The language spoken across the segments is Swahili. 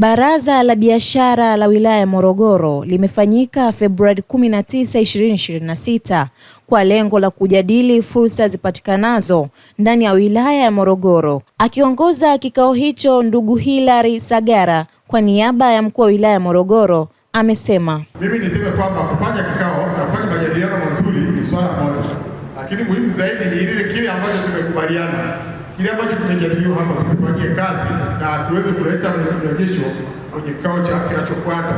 Baraza la biashara la wilaya ya Morogoro limefanyika Februari 19, 2026 kwa lengo la kujadili fursa zipatikanazo ndani ya wilaya ya Morogoro. Akiongoza kikao hicho, ndugu Hilary Sagara kwa niaba ya mkuu wa wilaya ya Morogoro amesema, mimi niseme kwamba kufanya kikao na kufanya majadiliano mazuri ni swala moja, lakini muhimu zaidi ni kile ambacho tumekubaliana, kile ambacho tumejadiliwa hapa tufanyie kazi na tuweze kuleta mrejesho kwenye kikao kinachofuata.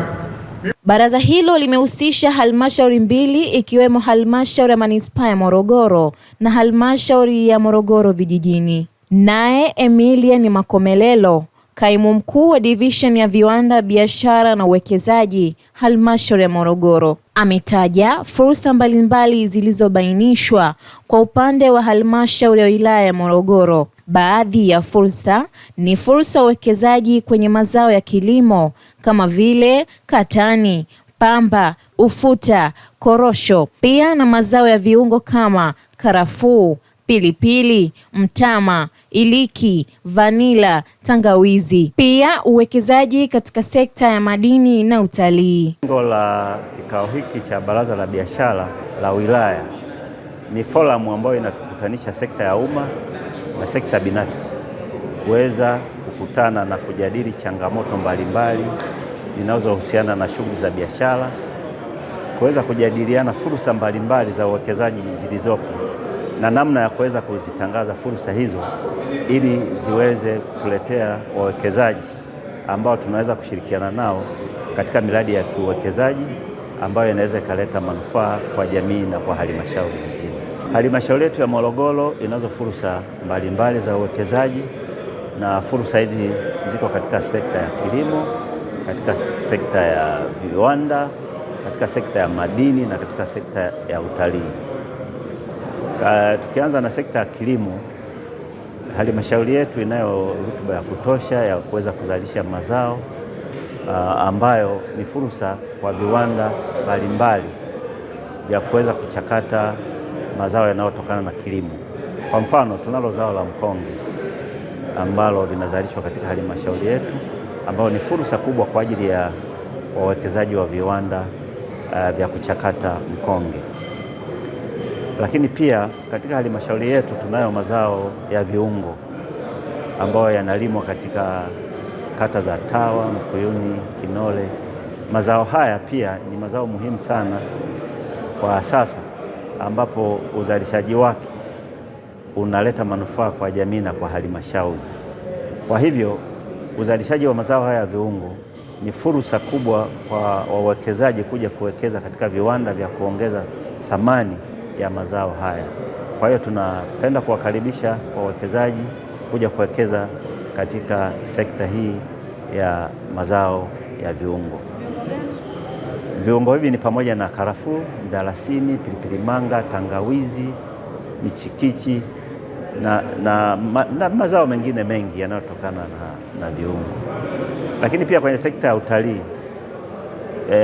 Baraza hilo limehusisha halmashauri mbili ikiwemo halmashauri ya manispaa ya Morogoro na halmashauri ya Morogoro vijijini. Naye Emilian Makomelelo, kaimu mkuu wa division ya viwanda, biashara na uwekezaji halmashauri ya Morogoro, ametaja fursa mbalimbali zilizobainishwa kwa upande wa halmashauri ya wilaya ya Morogoro. Baadhi ya fursa ni fursa ya uwekezaji kwenye mazao ya kilimo kama vile katani, pamba, ufuta, korosho, pia na mazao ya viungo kama karafuu, pilipili, mtama, iliki, vanila, tangawizi. Pia uwekezaji katika sekta ya madini na utalii. Lengo la kikao hiki cha Baraza la Biashara la wilaya ni forum ambayo inatukutanisha sekta ya umma na sekta binafsi kuweza kukutana na kujadili changamoto mbalimbali zinazohusiana na shughuli za biashara, kuweza kujadiliana fursa mbalimbali za uwekezaji zilizopo na namna ya kuweza kuzitangaza fursa hizo ili ziweze kutuletea wawekezaji ambao tunaweza kushirikiana nao katika miradi ya kiuwekezaji ambayo inaweza ikaleta manufaa kwa jamii na kwa halmashauri nzima. Halmashauri yetu ya Morogoro inazo fursa mbalimbali za uwekezaji, na fursa hizi ziko katika sekta ya kilimo, katika sekta ya viwanda, katika sekta ya madini na katika sekta ya utalii. Tukianza na sekta ya kilimo, halmashauri yetu inayo rutuba ya kutosha ya kuweza kuzalisha mazao ambayo ni fursa kwa viwanda mbalimbali vya kuweza kuchakata mazao yanayotokana na kilimo. Kwa mfano, tunalo zao la mkonge ambalo linazalishwa katika halmashauri yetu, ambao ni fursa kubwa kwa ajili ya wawekezaji wa viwanda vya kuchakata mkonge. Lakini pia katika halmashauri yetu tunayo mazao ya viungo ambayo yanalimwa katika kata za Tawa, Mkuyuni, Kinole. Mazao haya pia ni mazao muhimu sana kwa sasa, ambapo uzalishaji wake unaleta manufaa kwa jamii na kwa halmashauri. Kwa hivyo uzalishaji wa mazao haya ya viungo ni fursa kubwa kwa wawekezaji kuja kuwekeza katika viwanda vya kuongeza thamani ya mazao haya. Kwa hiyo tunapenda kuwakaribisha wawekezaji kuja kuwekeza katika sekta hii ya mazao ya viungo. Viungo hivi ni pamoja na karafuu, mdalasini, pilipili manga, tangawizi, michikichi na mazao mengine mengi yanayotokana na viungo. Lakini pia kwenye sekta ya utalii,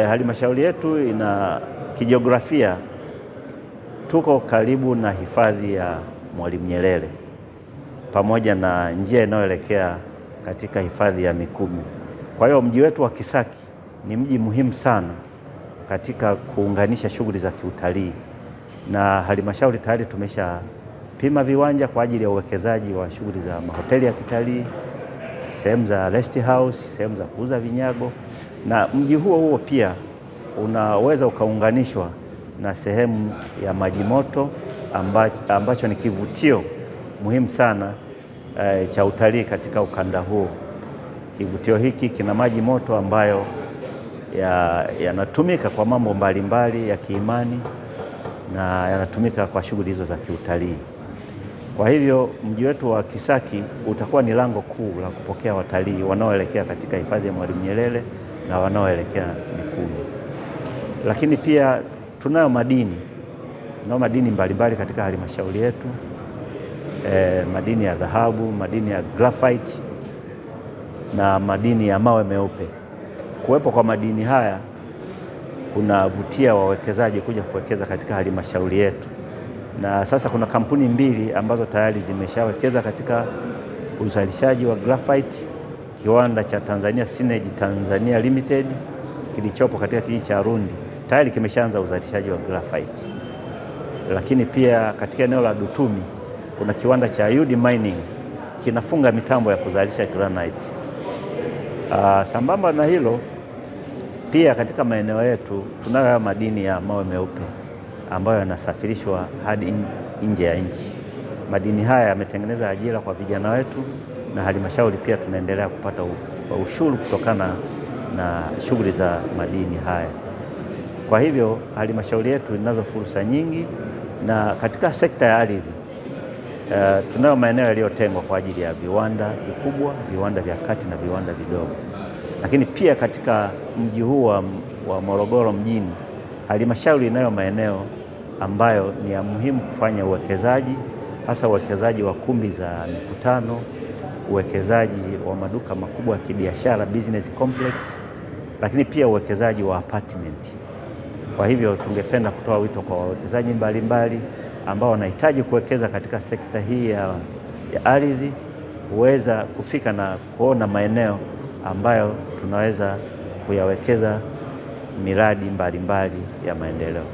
halmashauri yetu ina kijiografia, tuko karibu na hifadhi ya Mwalimu Nyerere pamoja na njia inayoelekea katika hifadhi ya Mikumi. Kwa hiyo mji wetu wa Kisaki ni mji muhimu sana katika kuunganisha shughuli za kiutalii, na halmashauri tayari tumeshapima viwanja kwa ajili ya uwekezaji wa shughuli za mahoteli ya kitalii, sehemu za rest house, sehemu za kuuza vinyago, na mji huo pia unaweza ukaunganishwa na sehemu ya maji moto ambacho ni kivutio muhimu sana cha utalii katika ukanda huo. Kivutio hiki kina maji moto ambayo yanatumika kwa mambo mbalimbali ya kiimani na yanatumika kwa shughuli hizo za kiutalii. Kwa hivyo mji wetu wa Kisaki utakuwa ni lango kuu la kupokea watalii wanaoelekea katika hifadhi ya Mwalimu Nyerere na wanaoelekea Mikumi. Lakini pia tunayo madini mbalimbali katika halmashauri yetu, madini ya dhahabu, madini ya graphite na madini ya mawe meupe. Kuwepo kwa madini haya kunavutia wawekezaji kuja kuwekeza katika halmashauri yetu, na sasa kuna kampuni mbili ambazo tayari zimeshawekeza katika uzalishaji wa graphite kiwanda cha Tanzania Synergy Tanzania Limited kilichopo katika kijiji cha Rundi tayari kimeshaanza uzalishaji wa graphite. Lakini pia katika eneo la Dutumi kuna kiwanda cha UD Mining kinafunga mitambo ya kuzalisha granite. Sambamba na hilo, pia katika maeneo yetu tunayo madini ya mawe meupe ambayo yanasafirishwa hadi nje ya nchi. Madini haya yametengeneza ajira kwa vijana wetu, na halmashauri pia tunaendelea kupata ushuru kutokana na shughuli za madini haya. Kwa hivyo halmashauri yetu inazo fursa nyingi, na katika sekta ya ardhi tunayo maeneo yaliyotengwa kwa ajili ya viwanda vikubwa, viwanda vya kati na viwanda vidogo. Lakini pia katika mji huu wa Morogoro mjini, halmashauri inayo maeneo ambayo ni ya muhimu kufanya uwekezaji, hasa uwekezaji wa kumbi za mikutano, uwekezaji wa maduka makubwa ya kibiashara business complex, lakini pia uwekezaji wa apartment. Kwa hivyo tungependa kutoa wito kwa wawekezaji mbalimbali ambao wanahitaji kuwekeza katika sekta hii ya ardhi, huweza kufika na kuona maeneo ambayo tunaweza kuyawekeza miradi mbalimbali ya maendeleo.